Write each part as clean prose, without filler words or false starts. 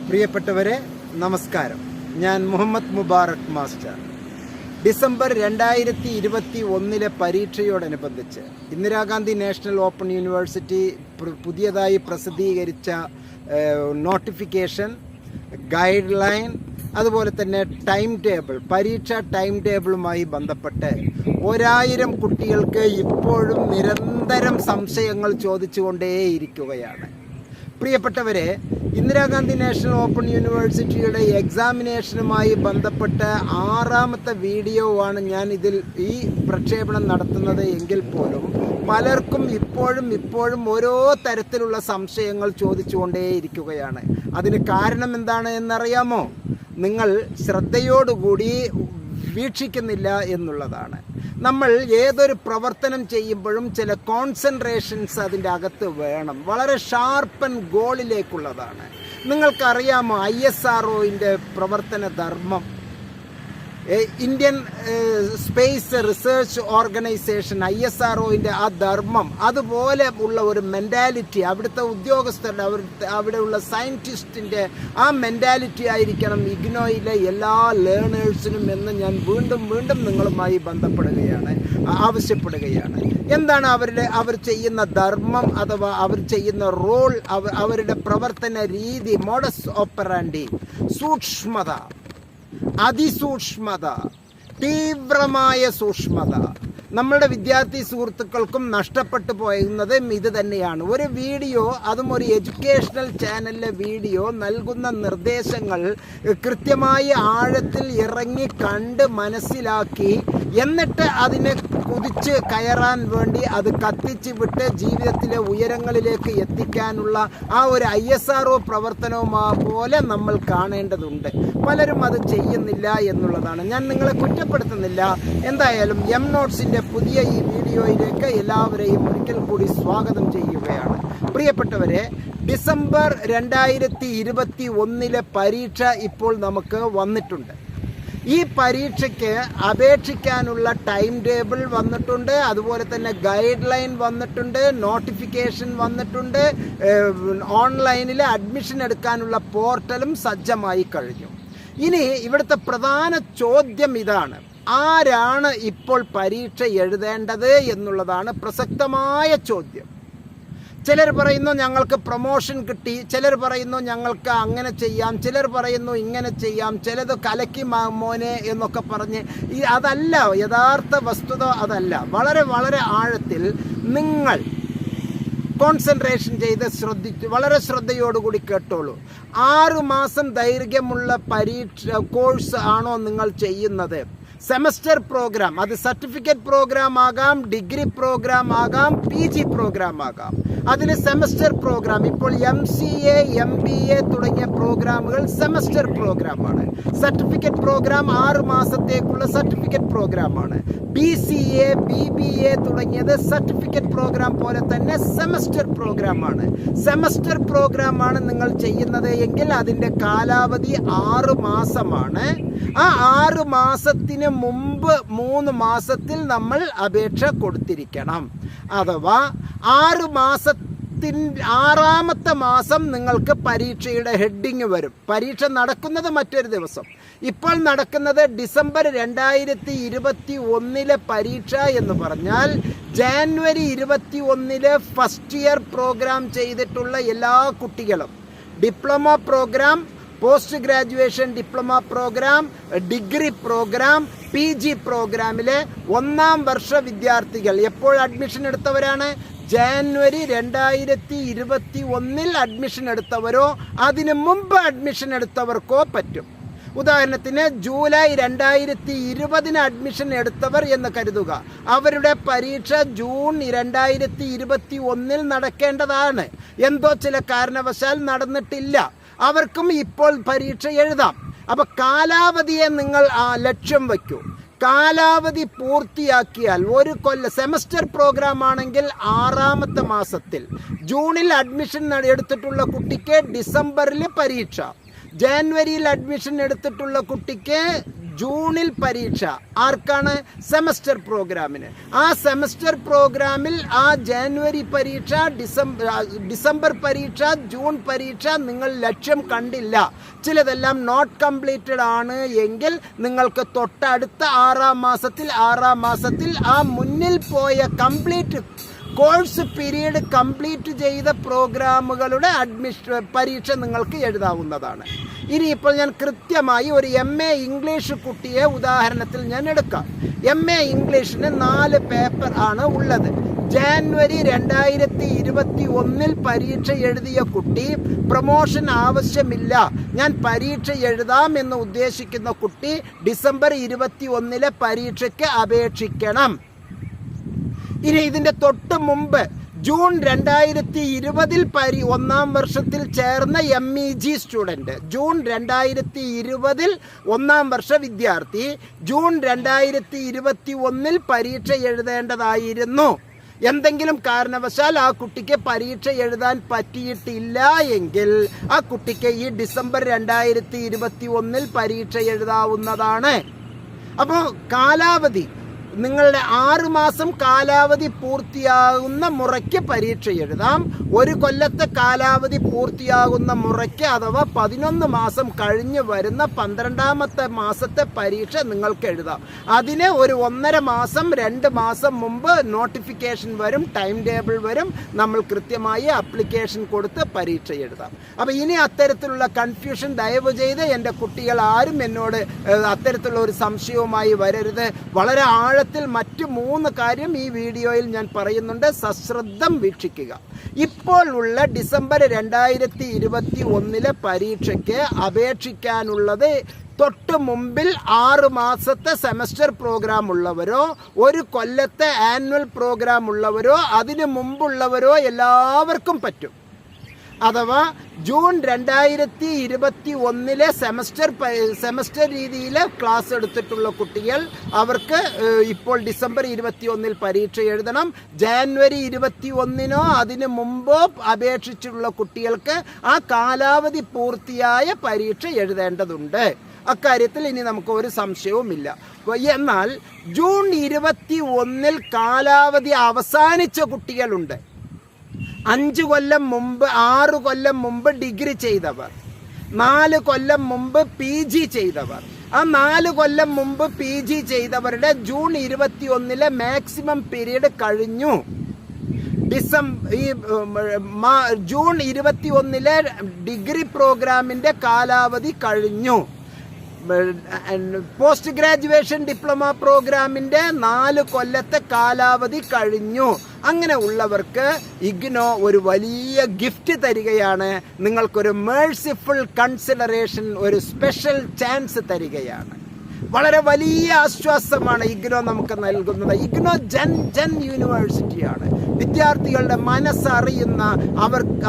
പ്രിയപ്പെട്ടവരെ നമസ്കാരം. ഞാൻ മുഹമ്മദ് മുബാറക് മാസ്റ്റർ. ഡിസംബർ 2021 പരീക്ഷയോടനുബന്ധിച്ച് ഇന്ദിരാഗാന്ധി നാഷണൽ ഓപ്പൺ യൂണിവേഴ്സിറ്റി പുതിയതായി പ്രസിദ്ധീകരിച്ച നോട്ടിഫിക്കേഷൻ, ഗൈഡ് ലൈൻ, അതുപോലെ തന്നെ ടൈം ടേബിൾ, പരീക്ഷ ടൈം ടേബിളുമായി ബന്ധപ്പെട്ട് 1000 കുട്ടികൾക്ക് ഇപ്പോഴും നിരന്തരം സംശയങ്ങൾ ചോദിച്ചുകൊണ്ടേയിരിക്കുകയാണ്. പ്രിയപ്പെട്ടവരെ, ഇന്ദിരാഗാന്ധി നാഷണൽ ഓപ്പൺ യൂണിവേഴ്സിറ്റിയുടെ എക്സാമിനേഷനുമായി ബന്ധപ്പെട്ട 6ാമത്തെ വീഡിയോ ആണ് ഞാൻ ഈ പ്രക്ഷേപണം നടത്തുന്നത് എങ്കിൽ പോലും പലർക്കും ഇപ്പോഴും ഓരോ തരത്തിലുള്ള സംശയങ്ങൾ ചോദിച്ചുകൊണ്ടേയിരിക്കുകയാണ്. അതിന് കാരണം എന്താണ് എന്നറിയാമോ? നിങ്ങൾ ശ്രദ്ധയോടുകൂടി വീക്ഷിക്കുന്നില്ല എന്നുള്ളതാണ്. നമ്മൾ ഏതൊരു പ്രവർത്തനം ചെയ്യുമ്പോഴും ചില കോൺസെൻട്രേഷൻസ് അതിൻ്റെ അകത്ത് വേണം. വളരെ ഷാർപ്പൻ ഗോളിലേക്കുള്ളതാണ്. നിങ്ങൾക്കറിയാമോ ISROൻ്റെ പ്രവർത്തന ധർമ്മം? ഇന്ത്യൻ സ്പേസ് റിസർച്ച് ഓർഗനൈസേഷൻ ISROൻ്റെ ആ ധർമ്മം, അതുപോലെ ഉള്ള ഒരു മെൻറ്റാലിറ്റി അവിടുത്തെ ഉദ്യോഗസ്ഥരുടെ, അവിടെയുള്ള സയൻറ്റിസ്റ്റിൻ്റെ ആ മെൻറ്റാലിറ്റി ആയിരിക്കണം ഇഗ്നോയിലെ എല്ലാ ലേണേഴ്സിനും എന്ന് ഞാൻ വീണ്ടും നിങ്ങളുമായി ആവശ്യപ്പെടുകയാണ്. എന്താണ് അവർ ചെയ്യുന്ന ധർമ്മം അഥവാ അവർ ചെയ്യുന്ന റോൾ, അവരുടെ പ്രവർത്തന രീതി, മോഡസ് ഓപ്പറാൻഡി? സൂക്ഷ്മത, അതിസൂക്ഷ്മത, തീവ്രമായ സൂക്ഷ്മത. നമ്മളുടെ വിദ്യാർത്ഥി സുഹൃത്തുക്കൾക്കും നഷ്ടപ്പെട്ടു പോയിരുന്നത് ഇത് തന്നെയാണ്. ഒരു വീഡിയോ, അതും ഒരു എഡ്യൂക്കേഷണൽ ചാനലിലെ വീഡിയോ, നൽകുന്ന നിർദ്ദേശങ്ങൾ കൃത്യമായി ആഴത്തിൽ ഇറങ്ങി കണ്ട് മനസ്സിലാക്കി എന്നിട്ട് അതിനെ കുതിച്ച് കയറാൻ വേണ്ടി അത് കത്തിച്ച് വിട്ട് ജീവിതത്തിലെ ഉയരങ്ങളിലേക്ക് എത്തിക്കാനുള്ള ആ ഒരു ISRO പ്രവർത്തനവും പോലെ നമ്മൾ കാണേണ്ടതുണ്ട്. പലരും അത് ചെയ്യുന്നില്ല എന്നുള്ളതാണ്. ഞാൻ നിങ്ങളെ കുറ്റപ്പെടുത്തുന്നില്ല. എന്തായാലും നോട്ട്സിൻ്റെ പുതിയ ഈ വീഡിയോയിലേക്ക് എല്ലാവരെയും ഒരിക്കൽ കൂടി സ്വാഗതം ചെയ്യുകയാണ്. പ്രിയപ്പെട്ടവരെ, ഡിസംബർ 2021 പരീക്ഷ ഇപ്പോൾ നമുക്ക് വന്നിട്ടുണ്ട്. ഈ പരീക്ഷയ്ക്ക് അപേക്ഷിക്കാനുള്ള ടൈം ടേബിൾ വന്നിട്ടുണ്ട്, അതുപോലെ തന്നെ ഗൈഡ് ലൈൻ വന്നിട്ടുണ്ട്, നോട്ടിഫിക്കേഷൻ വന്നിട്ടുണ്ട്, ഓൺലൈനിൽ അഡ്മിഷൻ എടുക്കാനുള്ള പോർട്ടലും സജ്ജമായി കഴിഞ്ഞു. ഇനി ഇവിടുത്തെ പ്രധാന ചോദ്യം ഇതാണ്: ആരാണ് ഇപ്പോൾ പരീക്ഷ എഴുതേണ്ടത് എന്നുള്ളതാണ് പ്രസക്തമായ ചോദ്യം. ചിലർ പറയുന്നു ഞങ്ങൾക്ക് പ്രൊമോഷൻ കിട്ടി, ചിലർ പറയുന്നു ഞങ്ങൾക്ക് അങ്ങനെ ചെയ്യാം, ചിലർ പറയുന്നു ഇങ്ങനെ ചെയ്യാം, ചിലത് കലക്കി മോനെ എന്നൊക്കെ പറഞ്ഞ്. അതല്ല യഥാർത്ഥ വസ്തുത, അതല്ല. വളരെ ആഴത്തിൽ നിങ്ങൾ കോൺസെൻട്രേഷൻ ചെയ്ത് വളരെ ശ്രദ്ധയോടുകൂടി കേട്ടോളൂ. 6 മാസം ദൈർഘ്യമുള്ള കോഴ്സ് ആണോ നിങ്ങൾ ചെയ്യുന്നത്? സെമസ്റ്റർ പ്രോഗ്രാം, അത് സർട്ടിഫിക്കറ്റ് പ്രോഗ്രാം ആകാം, ഡിഗ്രി പ്രോഗ്രാം ആകാം, PG പ്രോഗ്രാം ആകാം. അതിന് സെമസ്റ്റർ പ്രോഗ്രാം, ഇപ്പോൾ MCA, MBA തുടങ്ങിയ പ്രോഗ്രാമുകൾ സെമസ്റ്റർ പ്രോഗ്രാമാണ്. സർട്ടിഫിക്കറ്റ് പ്രോഗ്രാം 6 മാസത്തേക്കുള്ള സർട്ടിഫിക്കറ്റ് പ്രോഗ്രാമാണ്. BCA, BBA തുടങ്ങിയത് സർട്ടിഫിക്കറ്റ് പ്രോഗ്രാം പോലെ തന്നെ സെമസ്റ്റർ പ്രോഗ്രാമാണ്. സെമസ്റ്റർ പ്രോഗ്രാമാണ് നിങ്ങൾ ചെയ്യുന്നത് എങ്കിൽ അതിൻ്റെ കാലാവധി 6 മാസമാണ്. ആ 6 മാസത്തിന് മുമ്പ് 3 മാസത്തിൽ നമ്മൾ അപേക്ഷ കൊടുത്തിരിക്കണം. അഥവാ 6ാമത്തെ മാസം നിങ്ങൾക്ക് പരീക്ഷയുടെ ഹെഡിങ് വരും. പരീക്ഷ നടക്കുന്നത് മറ്റൊരു ദിവസം. ഇപ്പോൾ നടക്കുന്നത് ഡിസംബർ 2021 പരീക്ഷ എന്ന് പറഞ്ഞാൽ ജാനുവരി 21 ഫസ്റ്റ് ഇയർ പ്രോഗ്രാം ചെയ്തിട്ടുള്ള എല്ലാ കുട്ടികളും, diploma program, post graduation diploma program, degree program, PG പ്രോഗ്രാമിലെ 1ാം വർഷ വിദ്യാർത്ഥികൾ എപ്പോൾ അഡ്മിഷൻ എടുത്തവരാണ്? ജാനുവരി 2021 അഡ്മിഷൻ എടുത്തവരോ അതിനു മുമ്പ് അഡ്മിഷൻ എടുത്തവർക്കോ പറ്റും. ഉദാഹരണത്തിന് ജൂലൈ 2020 അഡ്മിഷൻ എടുത്തവർ എന്ന് കരുതുക. അവരുടെ പരീക്ഷ ജൂൺ 2021 നടക്കേണ്ടതാണ്. എന്തോ ചില കാരണവശാൽ നടന്നിട്ടില്ല. അവർക്കും ഇപ്പോൾ പരീക്ഷ എഴുതാം. അപ്പോൾ കാലാവധിയെ നിങ്ങൾ ലക്ഷ്യം വയ്ക്കൂ. കാലാവധി പൂർത്തിയാക്കിയാൽ ഒരു കൊല്ലം സെമസ്റ്റർ പ്രോഗ്രാം ആണെങ്കിൽ 6ാമത്തെ മാസത്തിൽ, ജൂണിൽ അഡ്മിഷൻ എടുത്തിട്ടുള്ള കുട്ടിക്ക് ഡിസംബറിൽ പരീക്ഷ, ജാനുവരിയിൽ അഡ്മിഷൻ എടുത്തിട്ടുള്ള കുട്ടിക്ക് ജൂണിൽ പരീക്ഷ ആർക്കാണ്? സെമസ്റ്റർ പ്രോഗ്രാമിന്. ആ സെമസ്റ്റർ പ്രോഗ്രാമിൽ ആ ജാനുവരി പരീക്ഷ, ഡിസംബർ പരീക്ഷ, ജൂൺ പരീക്ഷ നിങ്ങൾ ലക്ഷ്യം കണ്ടില്ല, ചിലതെല്ലാം നോട്ട് കംപ്ലീറ്റഡ് ആണ് എങ്കിൽ നിങ്ങൾക്ക് തൊട്ടടുത്ത 6-ാം മാസത്തിൽ ആ മുന്നിൽ പോയ കംപ്ലീറ്റ് കോഴ്സ് പീരീഡ് കംപ്ലീറ്റ് ചെയ്ത പ്രോഗ്രാമുകളുടെ പരീക്ഷ നിങ്ങൾക്ക് എഴുതാവുന്നതാണ്. ഇനിയിപ്പോൾ ഞാൻ കൃത്യമായി ഒരു MA ഇംഗ്ലീഷ് കുട്ടിയെ ഉദാഹരണത്തിൽ ഞാൻ എടുക്കാം. MA ഇംഗ്ലീഷിന് 4 പേപ്പർ ആണ് ഉള്ളത്. ജാനുവരി 2021 പരീക്ഷ എഴുതിയ കുട്ടി, പ്രൊമോഷൻ ആവശ്യമില്ല, ഞാൻ പരീക്ഷ എഴുതാം എന്ന് ഉദ്ദേശിക്കുന്ന കുട്ടി ഡിസംബർ 21 പരീക്ഷയ്ക്ക് അപേക്ഷിക്കണം. ഇനി ഇതിൻ്റെ തൊട്ട് മുമ്പ് ജൂൺ 2020 1-ാം വർഷത്തിൽ ചേർന്ന MEG സ്റ്റുഡൻറ്റ്, ജൂൺ 2020 1-ാം വർഷ വിദ്യാർത്ഥി ജൂൺ 2021 പരീക്ഷ എഴുതേണ്ടതായിരുന്നു. എന്തെങ്കിലും കാരണവശാൽ ആ കുട്ടിക്ക് പരീക്ഷ എഴുതാൻ പറ്റിയിട്ടില്ല എങ്കിൽ ആ കുട്ടിക്ക് ഈ ഡിസംബർ 2021 പരീക്ഷ എഴുതാവുന്നതാണ്. അപ്പോൾ കാലാവധി നിങ്ങളുടെ 6 മാസം കാലാവധി പൂർത്തിയാകുന്ന മുറയ്ക്ക് പരീക്ഷ എഴുതാം. 1 കൊല്ലത്തെ കാലാവധി പൂർത്തിയാകുന്ന മുറയ്ക്ക് അഥവാ 11 മാസം കഴിഞ്ഞ് വരുന്ന 12-ാമത്തെ മാസത്തെ പരീക്ഷ നിങ്ങൾക്ക് എഴുതാം. അതിന് ഒരു 1.5 മാസം 2 മാസം മുമ്പ് നോട്ടിഫിക്കേഷൻ വരും, ടൈം ടേബിൾ വരും, നമ്മൾ കൃത്യമായി ആപ്ലിക്കേഷൻ കൊടുത്ത് പരീക്ഷ എഴുതാം. അപ്പോൾ ഇനി അത്തരത്തിലുള്ള കൺഫ്യൂഷൻ ദയവ് ചെയ്ത് എൻ്റെ കുട്ടികൾ ആരും എന്നോട് അത്തരത്തിലുള്ള ഒരു സംശയവുമായി വരരുത്. വളരെ മറ്റ് 3 കാര്യം ഈ വീഡിയോയിൽ ഞാൻ പറയുന്നുണ്ട്, സശ്രദ്ധം വീക്ഷിക്കുക. ഇപ്പോൾ ഉള്ള ഡിസംബർ 2021 പരീക്ഷയ്ക്ക് അപേക്ഷിക്കാനുള്ളത് തൊട്ട് മുമ്പിൽ 6 മാസത്തെ സെമസ്റ്റർ പ്രോഗ്രാം ഉള്ളവരോ 1 കൊല്ലത്തെ ആനുവൽ പ്രോഗ്രാം ഉള്ളവരോ അതിനു മുമ്പുള്ളവരോ എല്ലാവർക്കും പറ്റും. അഥവാ ജൂൺ 2021 സെമസ്റ്റർ രീതിയിൽ ക്ലാസ് എടുത്തിട്ടുള്ള കുട്ടികൾ അവർക്ക് ഇപ്പോൾ ഡിസംബർ 21 പരീക്ഷ എഴുതണം. ജാനുവരി 21 അതിന് മുമ്പോ അപേക്ഷിച്ചുള്ള കുട്ടികൾക്ക് ആ കാലാവധി പൂർത്തിയായ പരീക്ഷ എഴുതേണ്ടതുണ്ട്. അക്കാര്യത്തിൽ ഇനി നമുക്ക് ഒരു സംശയവുമില്ല. എന്നാൽ ജൂൺ 21 കാലാവധി അവസാനിച്ച കുട്ടികളുണ്ട്. 5 കൊല്ലം മുമ്പ് 6 കൊല്ലം മുമ്പ് ഡിഗ്രി ചെയ്തവർ, 4 കൊല്ലം മുമ്പ് PG ചെയ്തവർ, ആ 4 കൊല്ലം മുമ്പ് PG ചെയ്തവരുടെ ജൂൺ 21 മാക്സിമം പീരീഡ് കഴിഞ്ഞു. ജൂൺ 21 ഡിഗ്രി പ്രോഗ്രാമിൻ്റെ കാലാവധി കഴിഞ്ഞു. പോസ്റ്റ് ഗ്രാജുവേഷൻ ഡിപ്ലോമ പ്രോഗ്രാമിൻ്റെ 4 കൊല്ലത്തെ കാലാവധി കഴിഞ്ഞു. അങ്ങനെ ഉള്ളവർക്ക് ഇഗ്നോ ഒരു വലിയ ഗിഫ്റ്റ് തരികയാണ്. നിങ്ങൾക്കൊരു മേഴ്സിഫുൾ കൺസിഡറേഷൻ, ഒരു സ്പെഷ്യൽ ചാൻസ് തരികയാണ്. വളരെ വലിയ ആശ്വാസമാണ് ഇഗ്നോ നമുക്ക് നൽകുന്നത്. ഇഗ്നോ ജൻ യൂണിവേഴ്സിറ്റിയാണ്. വിദ്യാർത്ഥികളുടെ മനസ്സറിയുന്ന,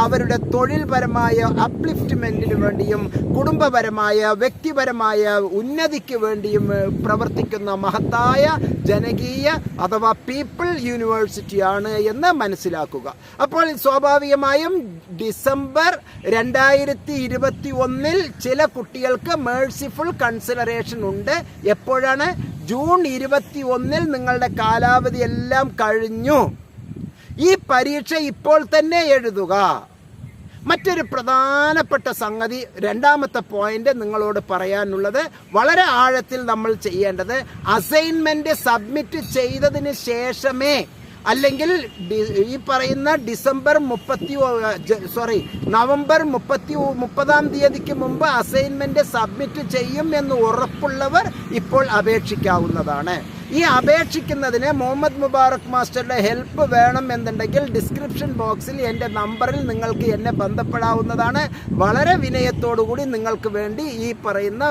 അവരുടെ തൊഴിൽപരമായ അപ്ലിഫ്റ്റ്മെൻറ്റിന് വേണ്ടിയും കുടുംബപരമായ വ്യക്തിപരമായ ഉന്നതിക്ക് വേണ്ടിയും പ്രവർത്തിക്കുന്ന മഹത്തായ ജനകീയ അഥവാ പീപ്പിൾ യൂണിവേഴ്സിറ്റിയാണ് എന്ന് മനസ്സിലാക്കുക. അപ്പോൾ സ്വാഭാവികമായും ഡിസംബർ 2021 ചില കുട്ടികൾക്ക് മേഴ്സിഫുൾ കൺസിഡറേഷൻ ഉണ്ട്. എപ്പോഴാണ്? ജൂൺ 21 നിങ്ങളുടെ കാലാവധി എല്ലാം കഴിഞ്ഞു. ഈ പരീക്ഷ ഇപ്പോൾ തന്നെ എഴുതുക. മറ്റൊരു പ്രധാനപ്പെട്ട സംഗതി, 2-ാമത്തെ പോയിന്റ് നിങ്ങളോട് പറയാനുള്ളത്, വളരെ ആഴത്തിൽ നമ്മൾ ചെയ്യേണ്ടത് അസൈൻമെന്റ് സബ്മിറ്റ് ചെയ്തതിന് ശേഷമേ, അല്ലെങ്കിൽ ഈ പറയുന്ന നവംബർ 30-ാം തീയതിക്ക് മുമ്പ് അസൈൻമെന്റ് സബ്മിറ്റ് ചെയ്യും എന്ന് ഉറപ്പുള്ളവർ ഇപ്പോൾ അപേക്ഷിക്കാവുന്നതാണ്. ഈ അപേക്ഷിക്കുന്നതിന് മുഹമ്മദ് മുബാറക് മാസ്റ്ററുടെ ഹെൽപ്പ് വേണം എന്നുണ്ടെങ്കിൽ ഡിസ്ക്രിപ്ഷൻ ബോക്സിൽ എൻ്റെ നമ്പറിൽ നിങ്ങൾക്ക് എന്നെ ബന്ധപ്പെടാവുന്നതാണ്. വളരെ വിനയത്തോടുകൂടി നിങ്ങൾക്ക് വേണ്ടി ഈ പറയുന്ന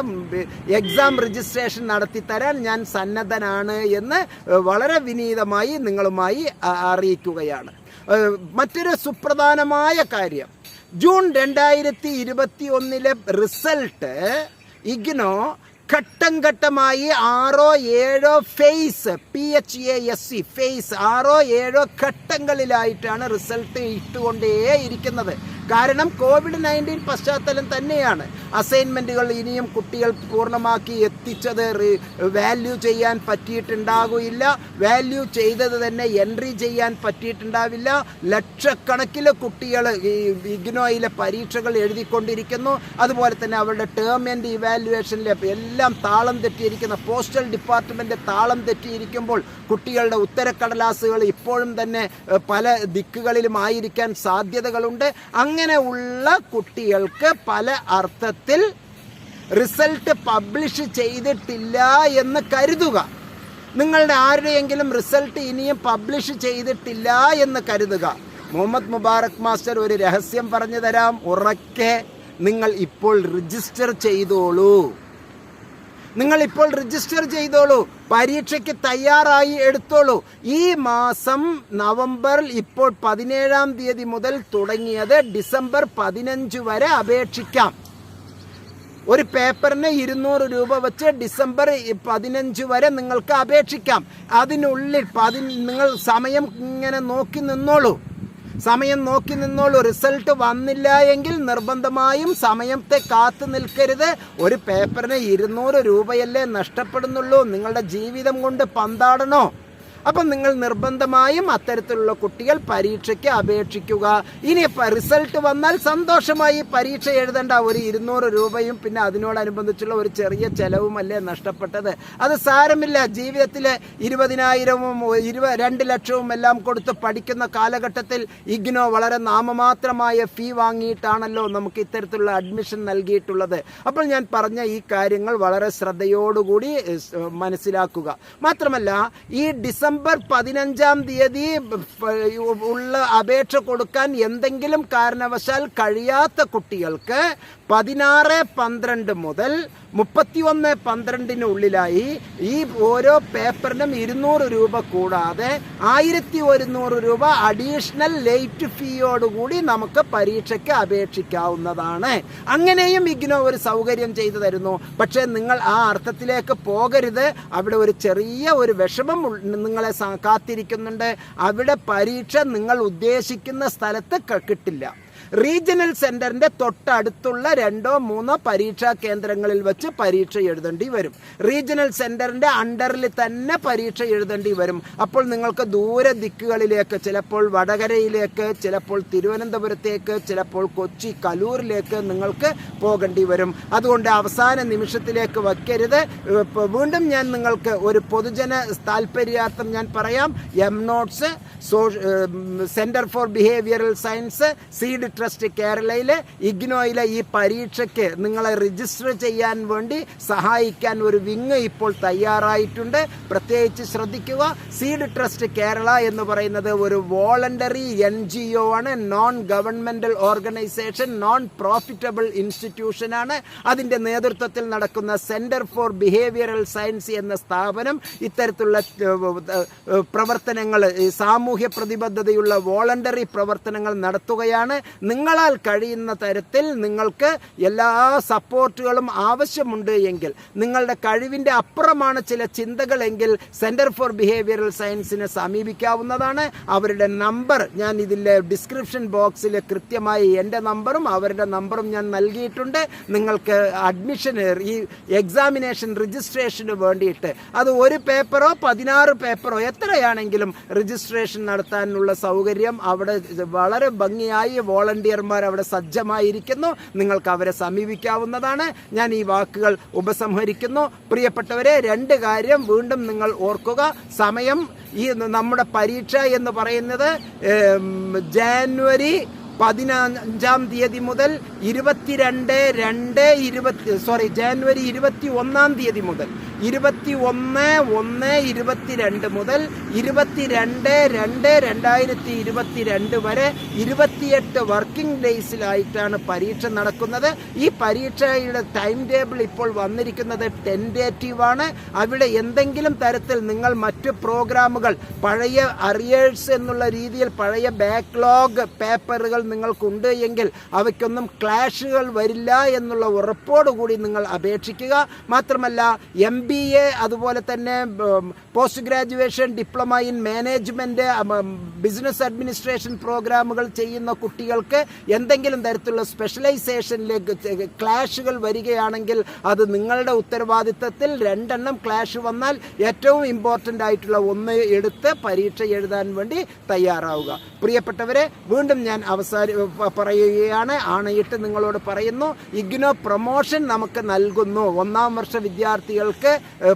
എക്സാം രജിസ്ട്രേഷൻ നടത്തിത്തരാൻ ഞാൻ സന്നദ്ധനാണ് എന്ന് വളരെ വിനീതമായി നിങ്ങളുമായി അറിയിക്കുകയാണ്. മറ്റൊരു സുപ്രധാനമായ കാര്യം, ജൂൺ 2021 റിസൾട്ട് ഇഗ്നോ ഘട്ടം ഘട്ടമായി 6-7 ഫേസ്, PHASE ഫേസ് 6-7 ഘട്ടങ്ങളിലായിട്ടാണ് റിസൾട്ട് ഇട്ടുകൊണ്ടേയിരിക്കുന്നത്. കാരണം COVID-19 പശ്ചാത്തലം തന്നെയാണ്. അസൈൻമെൻറ്റുകൾ ഇനിയും കുട്ടികൾ പൂർണ്ണമാക്കി എത്തിച്ചത് വാല്യൂ ചെയ്യാൻ പറ്റിയിട്ടുണ്ടാകില്ല. വാല്യൂ ചെയ്തത് തന്നെ എൻട്രി ചെയ്യാൻ പറ്റിയിട്ടുണ്ടാവില്ല. ലക്ഷക്കണക്കിന് കുട്ടികൾ ഈ ഇഗ്നോയിലെ പരീക്ഷകൾ എഴുതിക്കൊണ്ടിരിക്കുന്നു. അതുപോലെ തന്നെ അവരുടെ ടേം ആൻഡ് ഇവാലുവേഷനിലെ എല്ലാം താളം തെറ്റിയിരിക്കുന്ന പോസ്റ്റൽ ഡിപ്പാർട്ട്മെൻറ്റ് താളം തെറ്റിയിരിക്കുമ്പോൾ കുട്ടികളുടെ ഉത്തരക്കടലാസുകൾ ഇപ്പോഴും തന്നെ പല ദിക്കുകളിലും ആയിരിക്കാൻ സാധ്യതകളുണ്ട്. അങ്ങനെ ഉള്ള കുട്ടികൾക്ക് പല അർത്ഥത്തിൽ റിസൾട്ട് പബ്ലിഷ് ചെയ്തിട്ടില്ല എന്ന് കരുതുക. നിങ്ങളുടെ ആരുടെയെങ്കിലും റിസൾട്ട് ഇനിയും പബ്ലിഷ് ചെയ്തിട്ടില്ല എന്ന് കരുതുക. മുഹമ്മദ് മുബാറക് മാസ്റ്റർ ഒരു രഹസ്യം പറഞ്ഞു തരാം. ഉറക്കെ നിങ്ങൾ ഇപ്പോൾ രജിസ്റ്റർ ചെയ്തോളൂ. നിങ്ങളിപ്പോൾ രജിസ്റ്റർ ചെയ്തോളൂ. പരീക്ഷയ്ക്ക് തയ്യാറായി എടുത്തോളൂ. ഈ മാസം നവംബർ ഇപ്പോൾ 17-ാം തീയതി മുതൽ തുടങ്ങിയത് ഡിസംബർ 15 വരെ അപേക്ഷിക്കാം. ഒരു പേപ്പറിന് 200 രൂപ വെച്ച് ഡിസംബർ 15 വരെ നിങ്ങൾക്ക് അപേക്ഷിക്കാം. അതിനുള്ളിൽ നിങ്ങൾ സമയം ഇങ്ങനെ നോക്കി നിന്നോളൂ. റിസൾട്ട് വന്നില്ല എങ്കിൽ നിർബന്ധമായും സമയത്തെ കാത്തു നിൽക്കരുത്. ഒരു പേപ്പറിന് 200 രൂപയല്ലേ നഷ്ടപ്പെടുന്നുള്ളൂ. നിങ്ങളുടെ ജീവിതം കൊണ്ട് പന്താടണോ? അപ്പം നിങ്ങൾ നിർബന്ധമായും അത്തരത്തിലുള്ള കുട്ടികൾ പരീക്ഷയ്ക്ക് അപേക്ഷിക്കുക. ഇനി റിസൾട്ട് വന്നാൽ സന്തോഷമായി പരീക്ഷ എഴുതേണ്ട. ഒരു 200 രൂപയും പിന്നെ അതിനോടനുബന്ധിച്ചുള്ള ഒരു ചെറിയ ചെലവുമല്ലേ നഷ്ടപ്പെട്ടത്. അത് സാരമില്ല. ജീവിതത്തിൽ 20,000-ഉം 2 ലക്ഷവും എല്ലാം കൊടുത്ത് പഠിക്കുന്ന കാലഘട്ടത്തിൽ ഇഗ്നോ വളരെ നാമമാത്രമായ ഫീ വാങ്ങിയിട്ടാണല്ലോ നമുക്ക് ഇത്തരത്തിലുള്ള അഡ്മിഷൻ നൽകിയിട്ടുള്ളത്. അപ്പോൾ ഞാൻ പറഞ്ഞ ഈ കാര്യങ്ങൾ വളരെ ശ്രദ്ധയോടുകൂടി മനസ്സിലാക്കുക. മാത്രമല്ല, ഈ ഡിസംബർ 15-ാം തീയതി ഉള്ള അപേക്ഷ കൊടുക്കാൻ എന്തെങ്കിലും കാരണവശാൽ കഴിയാത്ത കുട്ടികൾക്ക് 16/12 മുതൽ 31/12 ഈ ഓരോ പേപ്പറിനും 200 രൂപ കൂടാതെ 1100 രൂപ അഡീഷണൽ ലേറ്റ് ഫീയോടുകൂടി നമുക്ക് പരീക്ഷയ്ക്ക് അപേക്ഷിക്കാവുന്നതാണ്. അങ്ങനെയും ഇഗ്നോ ഒരു സൗകര്യം ചെയ്തു തരുന്നു. പക്ഷേ നിങ്ങൾ ആ അർത്ഥത്തിലേക്ക് പോകരുത്. അവിടെ ഒരു ചെറിയ ഒരു വിഷമം നിങ്ങളെ കാത്തിരിക്കുന്നുണ്ട്. അവിടെ പരീക്ഷ നിങ്ങൾ ഉദ്ദേശിക്കുന്ന സ്ഥലത്ത് കിട്ടില്ല. റീജിയണൽ സെന്ററിന്റെ തൊട്ടടുത്തുള്ള 2-3 പരീക്ഷാ കേന്ദ്രങ്ങളിൽ വെച്ച് പരീക്ഷ എഴുതേണ്ടി വരും. റീജിയണൽ സെന്ററിന്റെ അണ്ടറിൽ തന്നെ പരീക്ഷ എഴുതേണ്ടി വരും. അപ്പോൾ നിങ്ങൾക്ക് ദൂര ദിക്കുകളിലേക്ക്, ചിലപ്പോൾ വടകരയിലേക്ക്, ചിലപ്പോൾ തിരുവനന്തപുരത്തേക്ക്, ചിലപ്പോൾ കൊച്ചി കലൂരിലേക്ക് നിങ്ങൾക്ക് പോകേണ്ടി വരും. അതുകൊണ്ട് അവസാന നിമിഷത്തിലേക്ക് വയ്ക്കരുത്. വീണ്ടും ഞാൻ നിങ്ങൾക്ക് ഒരു പൊതുജന താല്പര്യാർത്ഥം ഞാൻ പറയാം. MNotes, centre for behavioural science, seed trust കേരളയിലെ ഇഗ്നോയിലെ ഈ പരീക്ഷയ്ക്ക് നിങ്ങളെ രജിസ്റ്റർ ചെയ്യാൻ വേണ്ടി സഹായിക്കാൻ ഒരു വിങ് ഇപ്പോൾ തയ്യാറായിട്ടുണ്ട്. പ്രത്യേകിച്ച് ശ്രദ്ധിക്കുക. സീഡ് ട്രസ്റ്റ് കേരള എന്ന് പറയുന്നത് ഒരു വോളണ്ടറി NGO ആണ്. Non governmental organisation, non profitable institution ആണ്. അതിൻ്റെ നേതൃത്വത്തിൽ നടക്കുന്ന സെന്റർ ഫോർ ബിഹേവിയറൽ സയൻസ് എന്ന സ്ഥാപനം ഇത്തരത്തിലുള്ള പ്രവർത്തനങ്ങൾ, സാമൂഹ്യ പ്രതിബദ്ധതയുള്ള വോളണ്ടറി പ്രവർത്തനങ്ങൾ നടത്തുകയാണ്. നിങ്ങളാൽ കഴിയുന്ന തരത്തിൽ നിങ്ങൾക്ക് എല്ലാ സപ്പോർട്ടുകളും ആവശ്യമുണ്ട് എങ്കിൽ, നിങ്ങളുടെ കഴിവിൻ്റെ അപ്പുറമാണ് ചില ചിന്തകളെങ്കിൽ സെൻറ്റർ ഫോർ ബിഹേവിയറൽ സയൻസിനെ സമീപിക്കാവുന്നതാണ്. അവരുടെ നമ്പർ ഞാൻ ഇതിലെ ഡിസ്ക്രിപ്ഷൻ ബോക്സിൽ കൃത്യമായി എൻ്റെ നമ്പറും അവരുടെ നമ്പറും ഞാൻ നൽകിയിട്ടുണ്ട്. നിങ്ങൾക്ക് അഡ്മിഷന്, ഈ എക്സാമിനേഷൻ രജിസ്ട്രേഷന് വേണ്ടിയിട്ട് അത് 1 പേപ്പറോ 16 പേപ്പറോ എത്രയാണെങ്കിലും രജിസ്ട്രേഷൻ നടത്താനുള്ള സൗകര്യം അവിടെ വളരെ ഭംഗിയായി വോളണ്ടിയർമാർ അവിടെ സജ്ജമായിരിക്കുന്നു. നിങ്ങൾക്ക് അവരെ സമീപിക്കാവുന്നതാണ്. ഞാൻ ഈ വാക്കുകൾ ഉപസംഹരിക്കുന്നു. പ്രിയപ്പെട്ടവരെ, 2 കാര്യം വീണ്ടും നിങ്ങൾ ഓർക്കുക. സമയം, ഈ നമ്മുടെ പരീക്ഷ എന്ന് പറയുന്നത് ജാനുവരി 15-ാം തീയതി മുതൽ ജാനുവരി 21-ാം തീയതി മുതൽ 21/1/22 മുതൽ 22/2/2022 വരെ 28 വർക്കിംഗ് ഡേയ്സിലായിട്ടാണ് പരീക്ഷ നടക്കുന്നത്. ഈ പരീക്ഷയുടെ ടൈം ടേബിൾ ഇപ്പോൾ വന്നിരിക്കുന്നത് ടെൻറ്റേറ്റീവാണ്. അവിടെ എന്തെങ്കിലും തരത്തിൽ നിങ്ങൾ മറ്റ് പ്രോഗ്രാമുകൾ, പഴയ അറിയേഴ്സ് എന്നുള്ള രീതിയിൽ പഴയ ബാക്ക്ലോഗ് പേപ്പറുകൾ നിങ്ങൾക്കുണ്ട് എങ്കിൽ അവയ്ക്കൊന്നും ക്ലാഷുകൾ വരില്ല എന്നുള്ള ഉറപ്പോടുകൂടി നിങ്ങൾ അപേക്ഷിക്കുക. മാത്രമല്ല MBA അതുപോലെ തന്നെ post graduation diploma in management business administration പ്രോഗ്രാമുകൾ ചെയ്യുന്ന കുട്ടികൾക്ക് എന്തെങ്കിലും തരത്തിലുള്ള സ്പെഷ്യലൈസേഷനിലേക്ക് ക്ലാഷുകൾ വരികയാണെങ്കിൽ അത് നിങ്ങളുടെ ഉത്തരവാദിത്തത്തിൽ. 2 എണ്ണം ക്ലാഷ് വന്നാൽ ഏറ്റവും ഇമ്പോർട്ടൻ്റ് ആയിട്ടുള്ള ഒന്ന് എടുത്ത് പരീക്ഷ എഴുതാൻ വേണ്ടി തയ്യാറാവുക. പ്രിയപ്പെട്ടവരെ, വീണ്ടും ഞാൻ പറയുകയാണ്, ആണയിട്ട് നിങ്ങളോട് പറയുന്നു, ഇഗ്നോ പ്രൊമോഷൻ നമുക്ക് നൽകുന്നു. 1ാം വർഷ വിദ്യാർത്ഥികൾക്ക്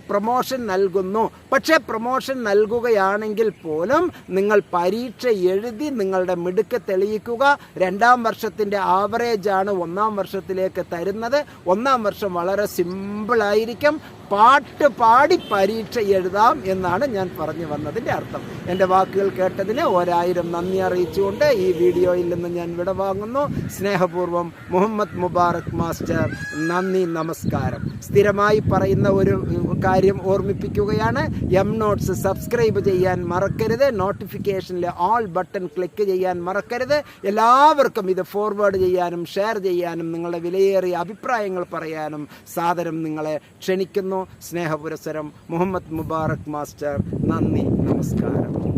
പ്രൊമോഷൻ നൽകുന്നു. പക്ഷേ പ്രൊമോഷൻ നൽകുകയാണെങ്കിൽ പോലും നിങ്ങൾ പരീക്ഷ എഴുതി നിങ്ങളുടെ മിടുക്ക് തെളിയിക്കുക. 2ാം വർഷത്തിൻ്റെ ആവറേജാണ് 1ാം വർഷത്തിലേക്ക് തരുന്നത്. 1ാം വർഷം വളരെ സിമ്പിളായിരിക്കും. പാട്ട് പാടി പരീക്ഷ എഴുതാം എന്നാണ് ഞാൻ പറഞ്ഞു വന്നതിൻ്റെ അർത്ഥം. എൻ്റെ വാക്കുകൾ കേട്ടതിന് 1000 നന്ദി അറിയിച്ചുകൊണ്ട് ഈ വീഡിയോയിൽ നിന്ന് ഞാൻ വിടവാങ്ങുന്നു. സ്നേഹപൂർവ്വം മുഹമ്മദ് മുബാറക് മാസ്റ്റർ. നന്ദി, നമസ്കാരം. സ്ഥിരമായി പറയുന്ന ഒരു കാര്യം ഓർമ്മിപ്പിക്കുകയാണ്, നോട്ട്സ് സബ്സ്ക്രൈബ് ചെയ്യാൻ മറക്കരുത്. നോട്ടിഫിക്കേഷനിലെ ഓൾ ബട്ടൺ ക്ലിക്ക് ചെയ്യാൻ മറക്കരുത്. എല്ലാവർക്കും ഇത് ഫോർവേഡ് ചെയ്യാനും ഷെയർ ചെയ്യാനും നിങ്ങളുടെ വിലയേറിയ അഭിപ്രായങ്ങൾ പറയാനും സാദരം നിങ്ങളെ ക്ഷണിക്കുന്നു. സ്നേഹപുരസരം, മുഹമ്മദ് മുബാറക് മാസ്റ്റർ. നന്ദി, നമസ്കാരം.